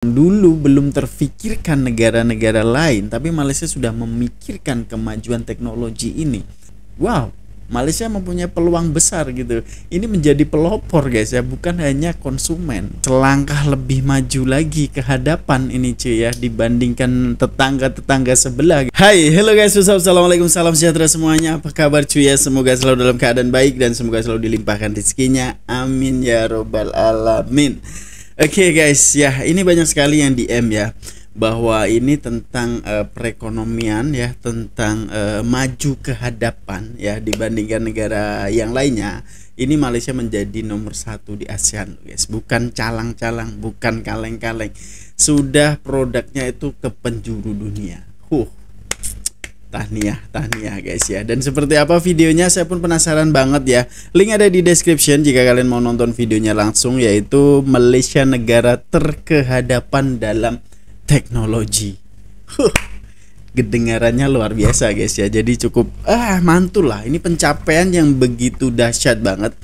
Dulu belum terfikirkan negara-negara lain, tapi Malaysia sudah memikirkan kemajuan teknologi ini. Wow, Malaysia mempunyai peluang besar gitu. Ini menjadi pelopor guys ya, bukan hanya konsumen. Selangkah lebih maju lagi ke hadapan ini cuy ya, dibandingkan tetangga-tetangga sebelah. Hai, hello guys, assalamualaikum, salam sejahtera semuanya. Apa kabar cuy ya? Semoga selalu dalam keadaan baik dan semoga selalu dilimpahkan rezekinya. Amin ya robbal alamin. Oke guys, ya ini banyak sekali yang DM ya, bahwa ini tentang perekonomian ya, tentang maju ke hadapan ya dibandingkan negara yang lainnya. Ini Malaysia menjadi nomor 1 di ASEAN guys, bukan calang-calang, bukan kaleng-kaleng, sudah produknya itu ke penjuru dunia. Tahniah guys ya. Dan seperti apa videonya saya pun penasaran banget ya. Link ada di description jika kalian mau nonton videonya langsung, yaitu Malaysia negara terkehadapan dalam teknologi. Kedengarannya luar biasa guys ya. Jadi cukup mantul lah. Ini pencapaian yang begitu dahsyat banget.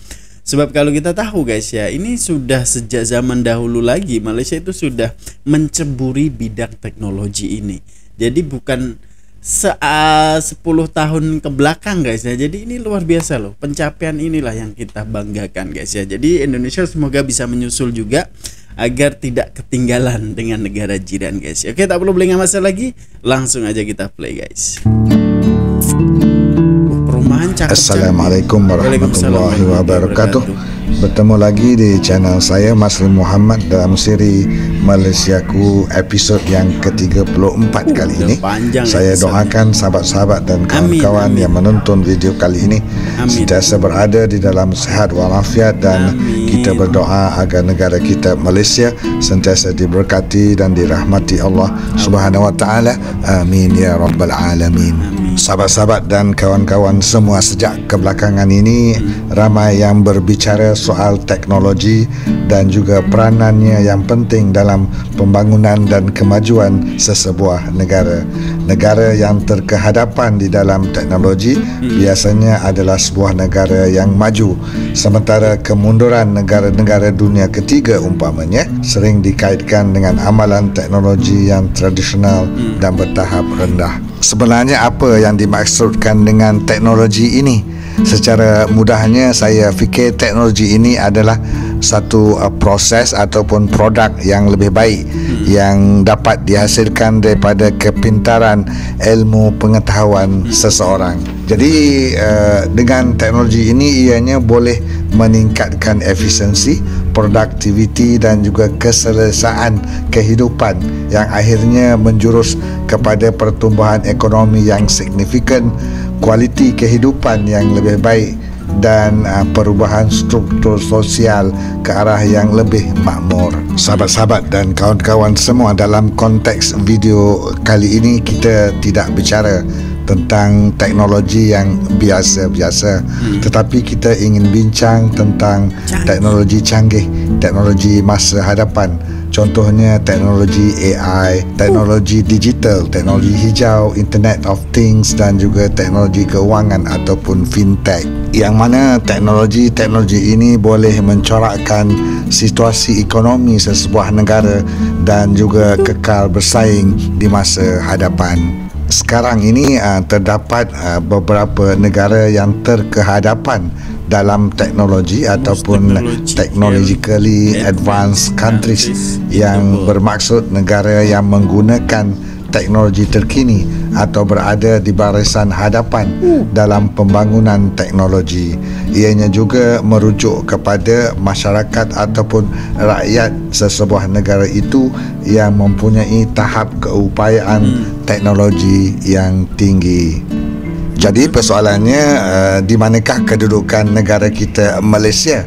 Sebab kalau kita tahu guys ya, ini sudah sejak zaman dahulu lagi Malaysia itu sudah menceburi bidang teknologi ini. Jadi bukan 10 tahun ke belakang guys ya. Jadi ini luar biasa loh. Pencapaian inilah yang kita banggakan guys ya. Jadi Indonesia semoga bisa menyusul juga agar tidak ketinggalan dengan negara jiran guys. Oke, tak perlu berlama-lama lagi, langsung aja kita play guys. Perumahan cakep. Assalamualaikum warahmatullahi wabarakatuh. Bertemu lagi di channel saya Masri Muhammad dalam siri Malaysiaku episod yang ke-34 kali ini. Saya doakan sahabat-sahabat dan kawan-kawan yang menonton video kali ini sentiasa berada di dalam sehat walafiat, dan kita berdoa agar negara kita Malaysia sentiasa diberkati dan dirahmati Allah Subhanahu wa taala. Amin ya rabbal alamin. Sahabat-sahabat dan kawan-kawan semua, sejak kebelakangan ini ramai yang berbicara soal teknologi dan juga peranannya yang penting dalam pembangunan dan kemajuan sesebuah negara. Negara yang terkehadapan di dalam teknologi biasanya adalah sebuah negara yang maju, sementara kemunduran negara-negara dunia ketiga umpamanya sering dikaitkan dengan amalan teknologi yang tradisional dan bertahap rendah. Sebenarnya apa yang dimaksudkan dengan teknologi ini? Secara mudahnya saya fikir teknologi ini adalah satu proses ataupun produk yang lebih baik yang dapat dihasilkan daripada kepintaran ilmu pengetahuan seseorang. Jadi dengan teknologi ini ianya boleh meningkatkan efisiensi, produktiviti dan juga keselesaan kehidupan yang akhirnya menjurus kepada pertumbuhan ekonomi yang signifikan, kualiti kehidupan yang lebih baik dan perubahan struktur sosial ke arah yang lebih makmur. Sahabat-sahabat dan kawan-kawan semua, dalam konteks video kali ini kita tidak bicara tentang teknologi yang biasa-biasa, tetapi kita ingin bincang tentang teknologi canggih, teknologi masa hadapan. Contohnya teknologi AI, teknologi digital, teknologi hijau, Internet of Things dan juga teknologi keuangan ataupun fintech. Yang mana teknologi ini boleh mencorakkan situasi ekonomi sesebuah negara dan juga kekal bersaing di masa hadapan. Sekarang ini terdapat beberapa negara yang terkehadapan dalam teknologi ataupun technologically advanced countries, yang bermaksud negara yang menggunakan teknologi terkini atau berada di barisan hadapan dalam pembangunan teknologi. Ianya juga merujuk kepada masyarakat ataupun rakyat sesebuah negara itu yang mempunyai tahap keupayaan teknologi yang tinggi. Jadi persoalannya, di manakah kedudukan negara kita Malaysia?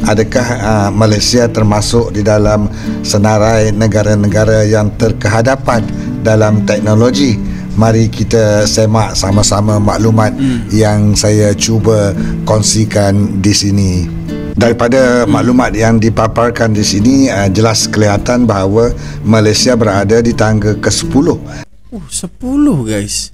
Adakah Malaysia termasuk di dalam senarai negara-negara yang terkehadapan dalam teknologi? Mari kita semak sama-sama maklumat yang saya cuba kongsikan di sini. Daripada maklumat yang dipaparkan di sini, jelas kelihatan bahawa Malaysia berada di tangga ke-10. 10 guys.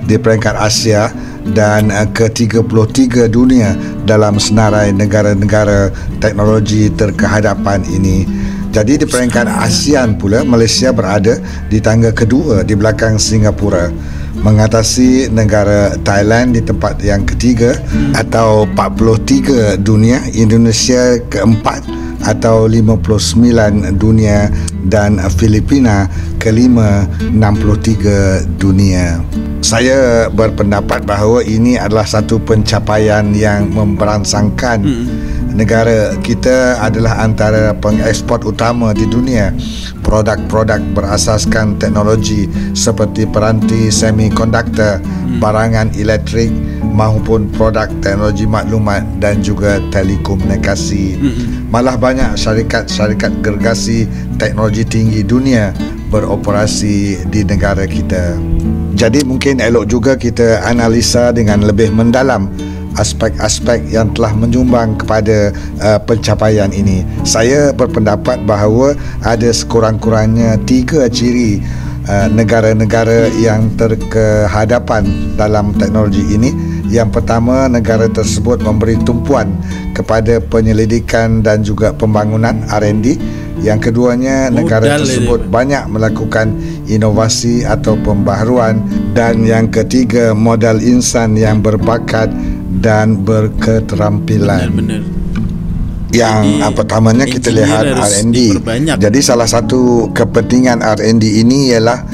Di peringkat Asia dan ke-33 dunia dalam senarai negara-negara teknologi terkehadapan ini. Jadi di peringkat ASEAN pula, Malaysia berada di tangga kedua di belakang Singapura, mengatasi negara Thailand di tempat yang ketiga atau 43 dunia, Indonesia keempat atau 59 dunia, dan Filipina kelima 63 dunia. Saya berpendapat bahawa ini adalah satu pencapaian yang memberangsangkan. Negara kita adalah antara pengeksport utama di dunia produk-produk berasaskan teknologi seperti peranti semikonduktor, barangan elektrik maupun produk teknologi maklumat dan juga telekomunikasi. Malah banyak syarikat-syarikat gergasi teknologi tinggi dunia beroperasi di negara kita. Jadi mungkin elok juga kita analisa dengan lebih mendalam aspek-aspek yang telah menyumbang kepada pencapaian ini. Saya berpendapat bahawa ada sekurang-kurangnya 3 ciri negara-negara yang terkehadapan dalam teknologi ini. Yang pertama, negara tersebut memberi tumpuan kepada penyelidikan dan juga pembangunan R&D. Yang keduanya, negara tersebut banyak melakukan inovasi atau pembaharuan. Dan yang ketiga, modal insan yang berbakat dan berketerampilan. Benar-benar. Yang pertamanya kita lihat R&D. Jadi salah satu kepentingan R&D ini ialah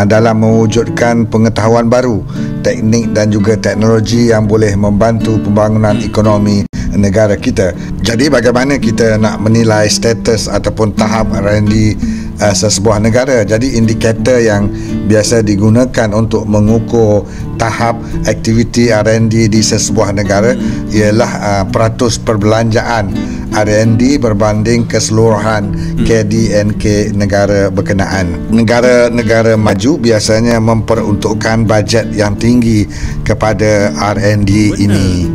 dalam mewujudkan pengetahuan baru, teknik dan juga teknologi yang boleh membantu pembangunan ekonomi negara kita. Jadi bagaimana kita nak menilai status ataupun tahap R&D sesebuah negara? Jadi indikator yang biasa digunakan untuk mengukur tahap aktiviti R&D di sesebuah negara ialah peratus perbelanjaan R&D berbanding keseluruhan KDNK negara berkenaan. Negara-negara maju biasanya memperuntukkan bajet yang tinggi kepada R&D ini.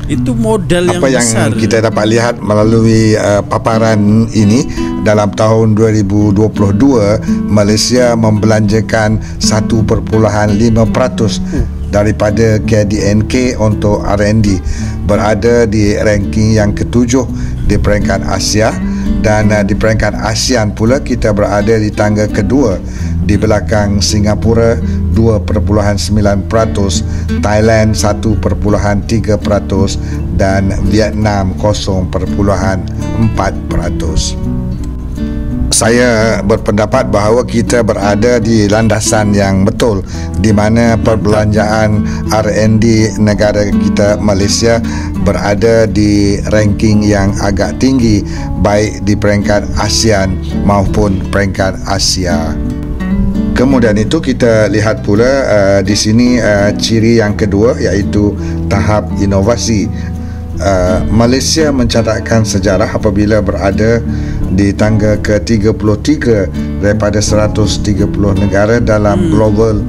Itu modal yang besar. Apa yang kita dapat lihat melalui paparan ini, dalam tahun 2022 Malaysia membelanjakan 1.5% daripada KDNK untuk R&D, berada di ranking yang ketujuh di peringkat Asia, dan di peringkat ASEAN pula kita berada di tangga kedua di belakang Singapura 2.9%, Thailand 1.3% dan Vietnam 0.4%. Saya berpendapat bahawa kita berada di landasan yang betul, di mana perbelanjaan R&D negara kita Malaysia berada di ranking yang agak tinggi, baik di peringkat ASEAN maupun peringkat Asia. Kemudian itu kita lihat pula di sini ciri yang kedua, iaitu tahap inovasi. Malaysia mencatatkan sejarah apabila berada di tangga ke-33 daripada 130 negara dalam Global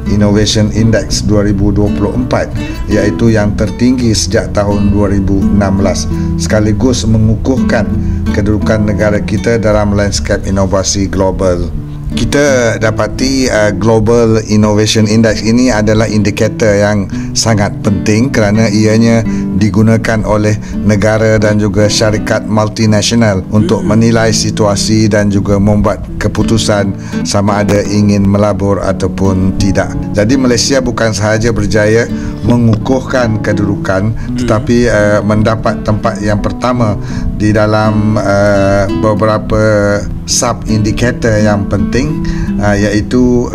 Innovation Index 2024, iaitu yang tertinggi sejak tahun 2016, sekaligus mengukuhkan kedudukan negara kita dalam lanskap inovasi global. Kita dapati Global Innovation Index ini adalah indikator yang sangat penting kerana ianya digunakan oleh negara dan juga syarikat multinasional untuk menilai situasi dan juga membuat keputusan sama ada ingin melabur ataupun tidak. Jadi Malaysia bukan sahaja berjaya mengukuhkan kedudukan, tetapi mendapat tempat yang pertama di dalam beberapa sub-indikator yang penting, iaitu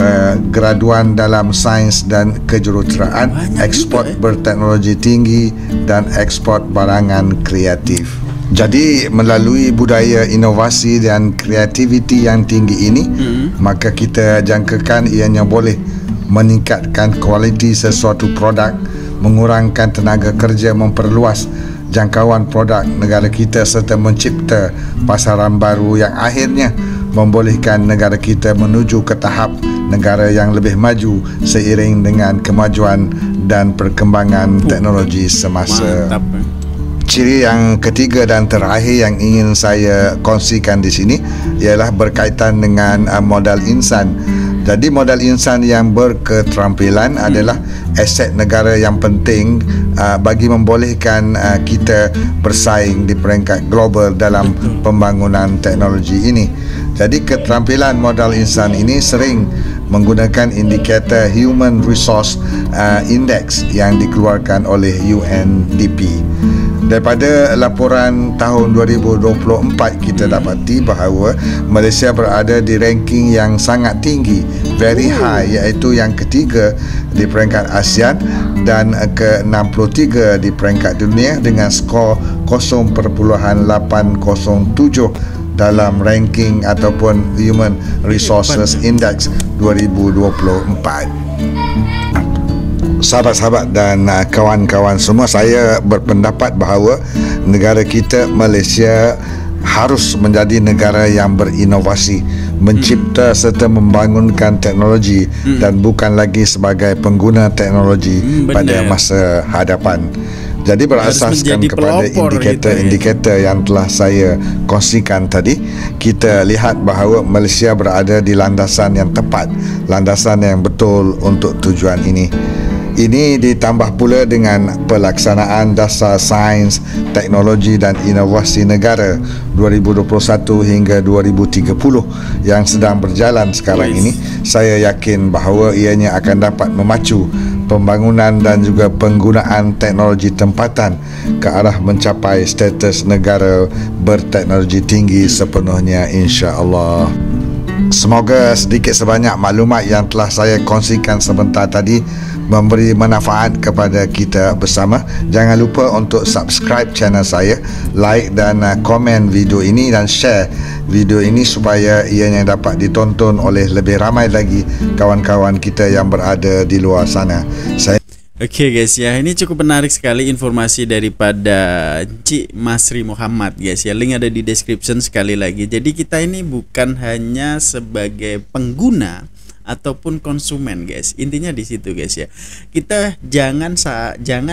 graduan dalam sains dan kejuruteraan, ekspor berteknologi tinggi dan ekspor barangan kreatif. Jadi melalui budaya inovasi dan kreativiti yang tinggi ini, maka kita jangkakan ianya boleh meningkatkan kualiti sesuatu produk, mengurangkan tenaga kerja, memperluas jangkauan produk negara kita serta mencipta pasaran baru yang akhirnya membolehkan negara kita menuju ke tahap negara yang lebih maju seiring dengan kemajuan dan perkembangan teknologi semasa. Mantap. Ciri yang ketiga dan terakhir yang ingin saya kongsikan di sini ialah berkaitan dengan modal insan. Jadi modal insan yang berketerampilan adalah aset negara yang penting bagi membolehkan kita bersaing di peringkat global dalam pembangunan teknologi ini. Jadi keterampilan modal insan ini sering menggunakan indikator Human Resource Index yang dikeluarkan oleh UNDP. Daripada laporan tahun 2024 kita dapati bahawa Malaysia berada di ranking yang sangat tinggi, very high, iaitu yang ketiga di peringkat ASEAN dan ke-63 di peringkat dunia dengan skor 0.807 dalam ranking ataupun Human Resources Index 2024. Sahabat-sahabat dan kawan-kawan semua, saya berpendapat bahawa negara kita Malaysia harus menjadi negara yang berinovasi, mencipta serta membangunkan teknologi dan bukan lagi sebagai pengguna teknologi pada masa hadapan. Jadi berasaskan kepada indikator yang telah saya kongsikan tadi, kita lihat bahawa Malaysia berada di landasan yang tepat, landasan yang betul untuk tujuan ini. Ini ditambah pula dengan pelaksanaan Dasar Sains, Teknologi dan Inovasi Negara 2021 hingga 2030 yang sedang berjalan sekarang ini. Saya yakin bahawa ianya akan dapat memacu pembangunan dan juga penggunaan teknologi tempatan ke arah mencapai status negara berteknologi tinggi sepenuhnya, insya-Allah. Semoga sedikit sebanyak maklumat yang telah saya kongsikan sebentar tadi memberi manfaat kepada kita bersama. Jangan lupa untuk subscribe channel saya, like dan komen video ini dan share video ini supaya ianya dapat ditonton oleh lebih ramai lagi kawan-kawan kita yang berada di luar sana. Oke guys ya, ini cukup menarik sekali informasi daripada Cik Masri Muhammad guys ya. Link ada di description sekali lagi. Jadi kita ini bukan hanya sebagai pengguna ataupun konsumen guys, intinya di situ guys ya. Kita jangan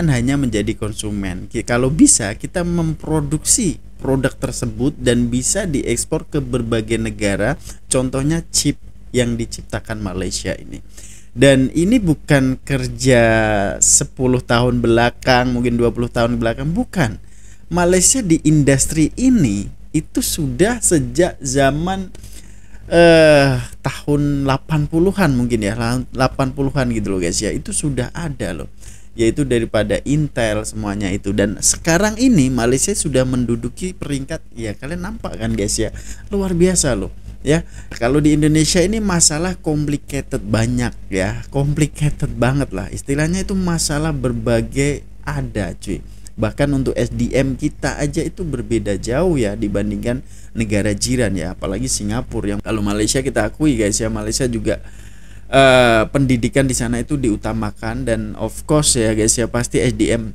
hanya menjadi konsumen. Kalau bisa kita memproduksi produk tersebut dan bisa diekspor ke berbagai negara, contohnya chip yang diciptakan Malaysia ini. Dan ini bukan kerja 10 tahun belakang, mungkin 20 tahun belakang, bukan. Malaysia di industri ini itu sudah sejak zaman tahun 80-an mungkin ya, 80-an gitu loh guys ya. Itu sudah ada loh, yaitu daripada Intel semuanya itu. Dan sekarang ini Malaysia sudah menduduki peringkat, ya kalian nampak kan guys ya, luar biasa loh ya. Kalau di Indonesia ini masalah complicated banyak ya, complicated banget lah istilahnya, itu masalah berbagai ada cuy. Bahkan untuk SDM kita aja itu berbeda jauh ya dibandingkan negara jiran ya, apalagi Singapura. Yang kalau Malaysia kita akui guys ya, Malaysia juga pendidikan di sana itu diutamakan. Dan of course ya guys ya, pasti SDM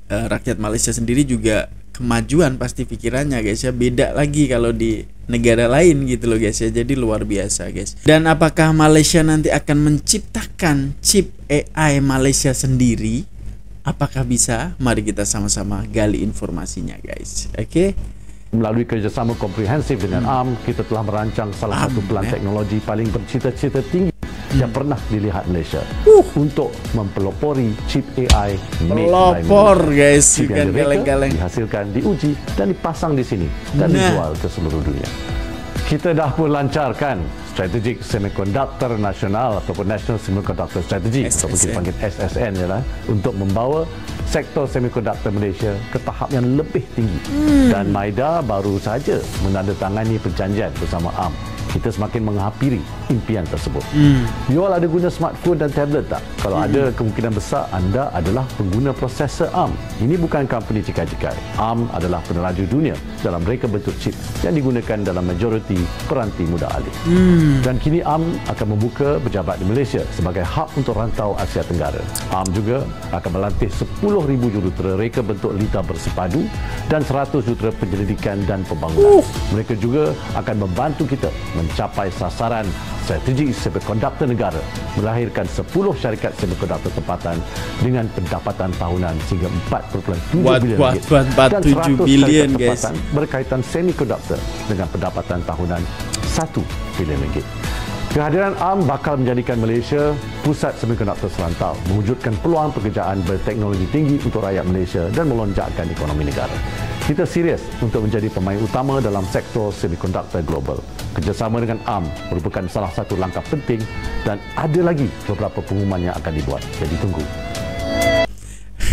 rakyat Malaysia sendiri juga kemajuan pasti pikirannya guys ya, beda lagi kalau di negara lain gitu loh guys ya. Jadi luar biasa guys. Dan apakah Malaysia nanti akan menciptakan chip AI Malaysia sendiri? Apakah bisa? Mari kita sama-sama gali informasinya guys. Oke. Melalui kerjasama komprehensif dengan ARM, kita telah merancang salah satu pelan teknologi paling bercita-cita tinggi yang pernah dilihat Malaysia untuk mempelopori chip AI pelopor guys, bukan galeng-galeng, dihasilkan, diuji dan dipasang di sini dan dijual ke seluruh dunia. Kita dah pun lancarkan Strategic Semiconductor Nasional ataupun National Semiconductor Strategy ataupun kita panggil SSN ya, untuk membawa sektor semiconductor Malaysia ke tahap yang lebih tinggi. Dan MIDA baru saja menandatangani perjanjian bersama ARM. Kita semakin menghampiri impian tersebut. You all ada guna smartphone dan tablet tak? Kalau ada, kemungkinan besar anda adalah pengguna prosesor ARM. Ini bukan company cikai-cikai. ARM adalah peneraju dunia dalam reka bentuk chip yang digunakan dalam majoriti peranti mudah alih. Dan kini ARM akan membuka pejabat di Malaysia sebagai hub untuk rantau Asia Tenggara. ARM juga akan melantik 10,000 jurutera reka bentuk litar bersepadu dan 100 jurutera penyelidikan dan pembangunan. Mereka juga akan membantu kita mencapai sasaran strategi semiconductor negara, melahirkan 10 syarikat semiconductor tempatan dengan pendapatan tahunan sehingga 4.7 bilion dan 100 syarikat tempatan berkaitan semiconductor dengan pendapatan tahunan 1 bilion ringgit. Kehadiran ARM bakal menjadikan Malaysia pusat semikonduktor serantau, mewujudkan peluang pekerjaan berteknologi tinggi untuk rakyat Malaysia dan melonjakkan ekonomi negara. Kita serius untuk menjadi pemain utama dalam sektor semikonduktor global. Kerjasama dengan ARM merupakan salah satu langkah penting dan ada lagi beberapa pengumuman yang akan dibuat. Jadi tunggu.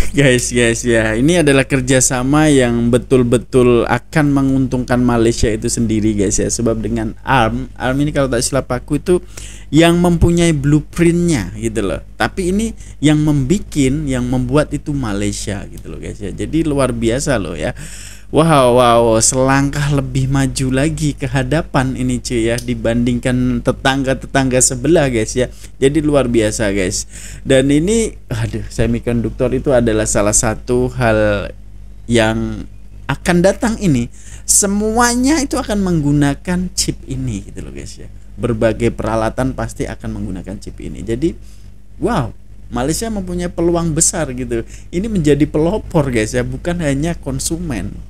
Guys ya, ini adalah kerjasama yang betul-betul akan menguntungkan Malaysia itu sendiri guys ya. Sebab dengan ARM ini kalau tak silap aku itu yang mempunyai blueprintnya gitu loh. Tapi ini yang membuat itu Malaysia gitu loh guys ya. Jadi luar biasa loh ya. Wow, selangkah lebih maju lagi ke hadapan ini cuy ya, dibandingkan tetangga-tetangga sebelah guys ya. Jadi luar biasa guys. Dan ini semikonduktor itu adalah salah satu hal yang akan datang ini. Semuanya itu akan menggunakan chip ini gitu loh guys ya. Berbagai peralatan pasti akan menggunakan chip ini. Jadi wow, Malaysia mempunyai peluang besar gitu. Ini menjadi pelopor guys ya, bukan hanya konsumen.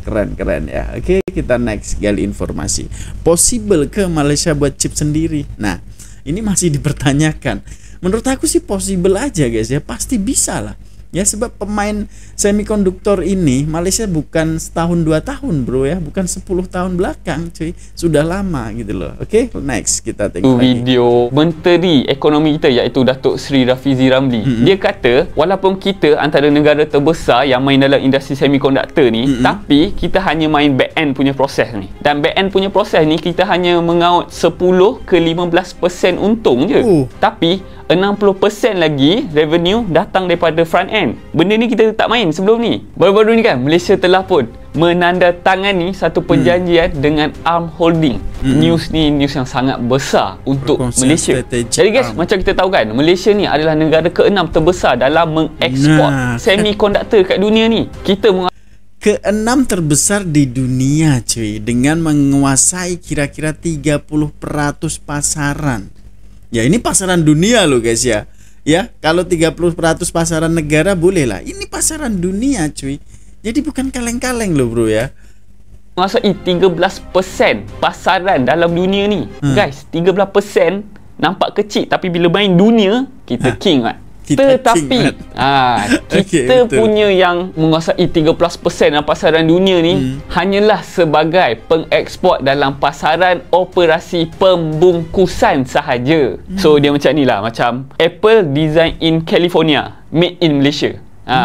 Keren ya. Oke, kita next gali informasi. Possible ke Malaysia buat chip sendiri? Nah, ini masih dipertanyakan. Menurut aku sih possible aja guys ya, pasti bisa lah. Ya sebab pemain semikonduktor ini Malaysia bukan setahun 2 tahun bro ya, bukan 10 tahun belakang cuy, sudah lama gitu loh. Oke, next kita tengok video Menteri Ekonomi kita iaitu Datuk Seri Rafizi Ramli. Dia kata walaupun kita antara negara terbesar yang main dalam industri semikonduktor ni, tapi kita hanya main back end punya proses ni. Dan back end punya proses ni kita hanya mengaut 10 ke 15% untung je. Tapi 60% lagi revenue datang daripada front end. Benda ni kita tak main sebelum ni. Baru-baru ni kan Malaysia telah pun menandatangani satu perjanjian dengan ARM Holding. News ni news yang sangat besar untuk Malaysia. Jadi guys, macam kita tahu kan, Malaysia ni adalah negara ke-6 terbesar dalam mengeksport semikonduktor kat dunia ni. Kita ke-6 terbesar di dunia cuy, dengan menguasai kira-kira 30% pasaran. Ya ini pasaran dunia loh guys ya. Ya, kalau 30% pasaran negara boleh lah. Ini pasaran dunia cuy. Jadi bukan kaleng-kaleng loh bro ya. menguasai 13% pasaran dalam dunia ni. Guys, 13% nampak kecil tapi bila main dunia kita king kan. Tetapi kita punya yang menguasai 13% dalam pasaran dunia ni hanyalah sebagai pengeksport dalam pasaran operasi pembungkusan sahaja. So dia macam ni lah, macam Apple design in California, made in Malaysia.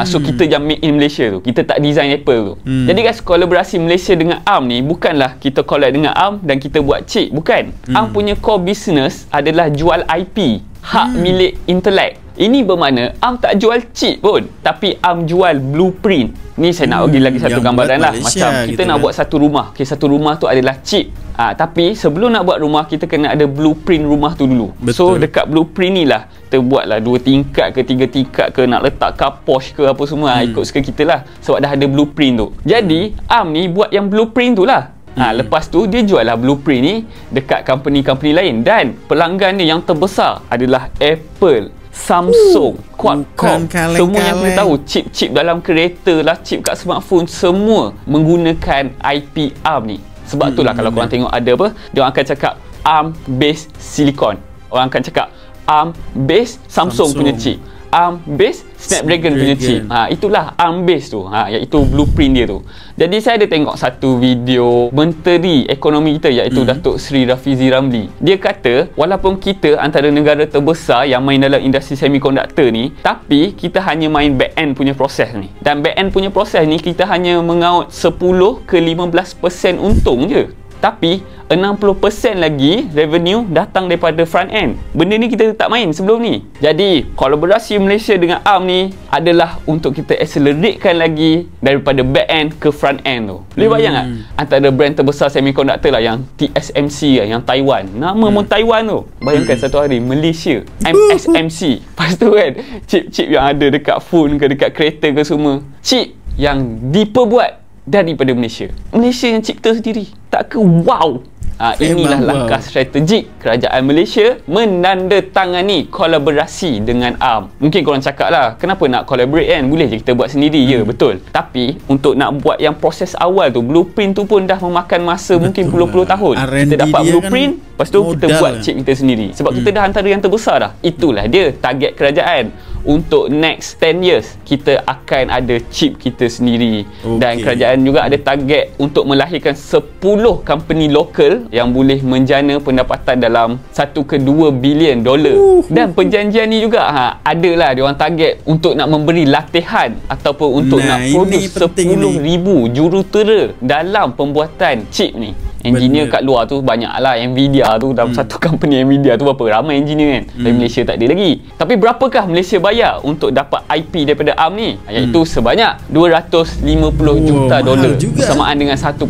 So kita yang made in Malaysia tu, kita tak design Apple tu. Jadi guys, kolaborasi Malaysia dengan ARM ni bukanlah kita collab dengan ARM dan kita buat chip, bukan. ARM punya core business adalah jual IP, hak milik intelek. Ini bermakna ARM tak jual chip pun, tapi ARM jual blueprint. Ni saya nak bagi lagi satu gambaran lah. Macam kita nak buat satu rumah. Okay, satu rumah tu adalah chip. Tapi sebelum nak buat rumah, kita kena ada blueprint rumah tu dulu. So dekat blueprint ni lah kita buatlah 2 tingkat ke 3 tingkat ke, nak letak carport ke apa semua, ikut suka kita lah. Sebab dah ada blueprint tu. Jadi ARM ni buat yang blueprint tu lah. Lepas tu dia jual lah blueprint ni dekat company-company lain. Dan pelanggan dia yang terbesar adalah Apple, Samsung, Qualcomm. Semua yang kita tahu, chip-chip dalam kereta lah, chip kat smartphone, semua menggunakan IP ARM ni. Sebab itulah kalau korang tengok ada apa, dia orang akan cakap ARM based silicon, orang akan cakap ARM based Samsung punya chip, ARM based Snapdragon punya chip. Itulah ARM based tu, iaitu blueprint dia tu. Jadi saya ada tengok satu video Menteri Ekonomi kita iaitu Datuk Seri Rafizi Ramli. Dia kata walaupun kita antara negara terbesar yang main dalam industri semikonduktor ni, tapi kita hanya main back end punya proses ni. Dan back end punya proses ni kita hanya mengaut 10 ke 15% untung je. Tapi 60% lagi revenue datang daripada front end. Benda ni kita tak main sebelum ni. Jadi kolaborasi Malaysia dengan ARM ni adalah untuk kita acceleratekan lagi daripada back end ke front end tu. Boleh bayang tak? Antara brand terbesar semikonduktor lah, yang TSMC lah, yang Taiwan. Nama pun Taiwan tu. Bayangkan satu hari Malaysia MSMC. Lepas tu kan chip-chip yang ada dekat phone ke, dekat kereta ke semua, chip yang diperbuat daripada Malaysia. Malaysia yang cipta sendiri. Tak ke wow? Inilah langkah strategik kerajaan Malaysia menandatangani kolaborasi dengan ARM. Mungkin korang cakap lah, kenapa nak collaborate kan? Boleh je kita buat sendiri. Ya, betul. Tapi untuk nak buat yang proses awal tu, blueprint tu pun dah memakan masa mungkin puluh-puluh tahun. Kita dapat blueprint, lepas tu kita buat chip kita sendiri. Sebab kita dah antara yang terbesar dah. Itulah dia target kerajaan. Untuk next 10 years kita akan ada chip kita sendiri. Dan kerajaan juga ada target untuk melahirkan 10 company lokal yang boleh menjana pendapatan dalam 1 ke 2 bilion dolar. Dan perjanjian ni juga adalah dia orang target untuk nak memberi latihan ataupun untuk nak produce 10,000 jurutera dalam pembuatan chip ni. Engineer kat luar tu banyak lah. Nvidia tu dalam satu company Nvidia tu berapa ramai engineer kan. Tapi Malaysia tak ada lagi. Tapi berapakah Malaysia bayar untuk dapat IP daripada ARM ni? Iaitu sebanyak 250 juta dolar bersamaan dengan 1.1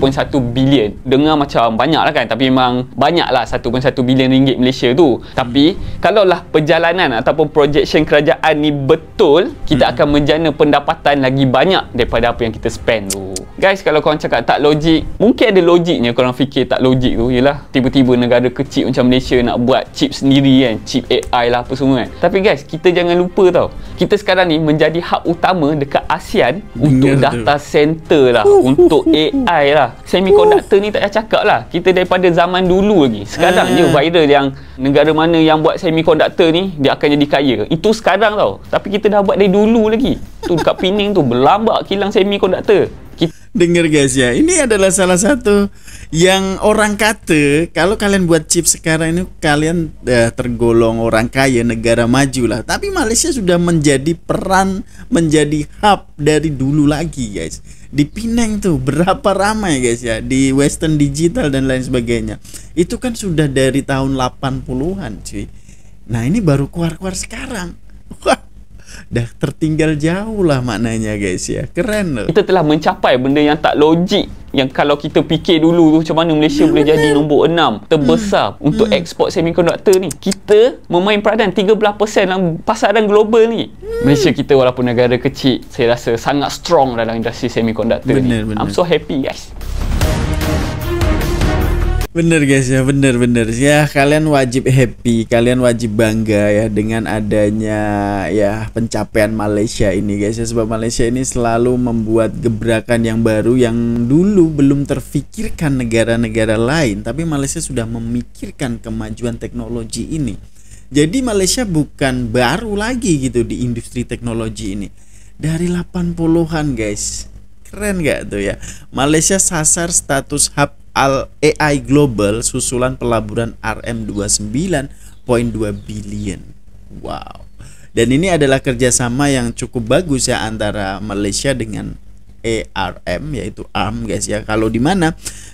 bilion. Dengar macam banyak lah kan, tapi memang banyak lah 1.1 bilion ringgit Malaysia tu. Tapi kalaulah perjalanan ataupun projection kerajaan ni betul, kita akan menjana pendapatan lagi banyak daripada apa yang kita spend tu. Guys, kalau korang cakap tak logik, mungkin ada logiknya korang fikir tak logik tu. Yelah, tiba-tiba negara kecil macam Malaysia nak buat chip sendiri kan, chip AI lah apa semua kan. Tapi guys, kita jangan lupa tau, kita sekarang ni menjadi hub utama dekat ASEAN untuk data center lah, untuk AI lah. Semiconductor ni tak payah cakap lah, kita daripada zaman dulu lagi. Sekarang je viral yang negara mana yang buat semiconductor ni dia akan jadi kaya. Itu sekarang tau, tapi kita dah buat dari dulu lagi. Tu dekat Pening tu berlambak kilang semiconductor. Dengar guys ya, ini adalah salah satu yang orang kata kalau kalian buat chip sekarang ini kalian tergolong orang kaya, negara maju lah. Tapi Malaysia sudah menjadi hub dari dulu lagi guys. Di Penang tuh berapa ramai guys ya, di Western Digital dan lain sebagainya. Itu kan sudah dari tahun 80-an cuy. Nah ini baru keluar-keluar sekarang. Wah, dah tertinggal jauh lah maknanya guys ya. Keren loh. Kita telah mencapai benda yang tak logik, yang kalau kita fikir dulu tu macam mana Malaysia boleh jadi nombor 6 terbesar untuk ekspor semiconductor ni. Kita memain peranan 13% dalam pasaran global ni. Malaysia kita walaupun negara kecil, saya rasa sangat strong dalam industri semiconductor ni. I'm so happy guys. Bener guys ya, bener ya, kalian wajib happy, kalian wajib bangga ya dengan adanya ya pencapaian Malaysia ini guys ya. Sebab Malaysia ini selalu membuat gebrakan yang baru yang dulu belum terfikirkan negara-negara lain, tapi Malaysia sudah memikirkan kemajuan teknologi ini. Jadi Malaysia bukan baru lagi gitu di industri teknologi ini, dari 80-an guys. Keren gak tuh ya, Malaysia sasar status hub AI Global susulan pelaburan RM29.2 billion. Wow. Dan ini adalah kerjasama yang cukup bagus ya antara Malaysia dengan ARM, yaitu ARM guys ya. Kalau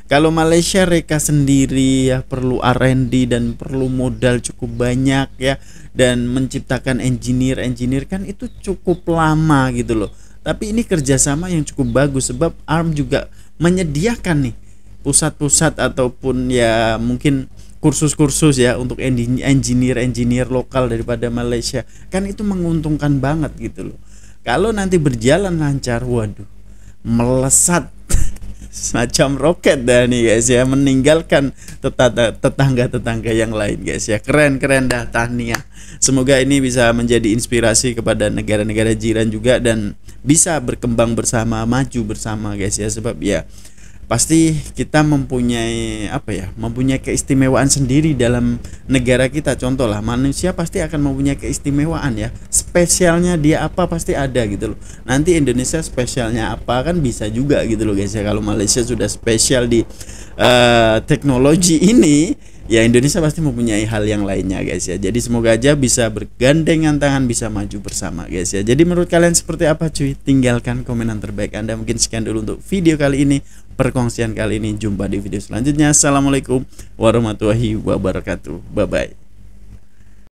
kalau Malaysia reka sendiri ya perlu R&D dan perlu modal cukup banyak ya, dan menciptakan engineer kan itu cukup lama gitu loh. Tapi ini kerjasama yang cukup bagus sebab ARM juga menyediakan nih pusat-pusat ataupun ya mungkin kursus-kursus ya untuk engineer lokal daripada Malaysia. Kan itu menguntungkan banget gitu loh. Kalau nanti berjalan lancar, waduh, melesat semacam roket dah nih guys ya, meninggalkan tetangga-tetangga yang lain guys ya. Keren dah, tahniah. Semoga ini bisa menjadi inspirasi kepada negara-negara jiran juga dan bisa berkembang bersama, maju bersama guys ya. Sebab ya pasti kita mempunyai mempunyai keistimewaan sendiri dalam negara kita. Contoh lah, manusia pasti akan mempunyai keistimewaan ya, spesialnya dia apa pasti ada gitu loh. Nanti Indonesia spesialnya apa kan bisa juga gitu loh guys ya. Kalau Malaysia sudah spesial di teknologi ini, ya Indonesia pasti mempunyai hal yang lainnya guys ya. Jadi semoga aja bisa bergandengan tangan, bisa maju bersama guys ya. Jadi menurut kalian seperti apa cuy? Tinggalkan komenan terbaik Anda. Mungkin sekian dulu untuk video kali ini, perkongsian kali ini. Jumpa di video selanjutnya. Assalamualaikum warahmatullahi wabarakatuh. Bye bye.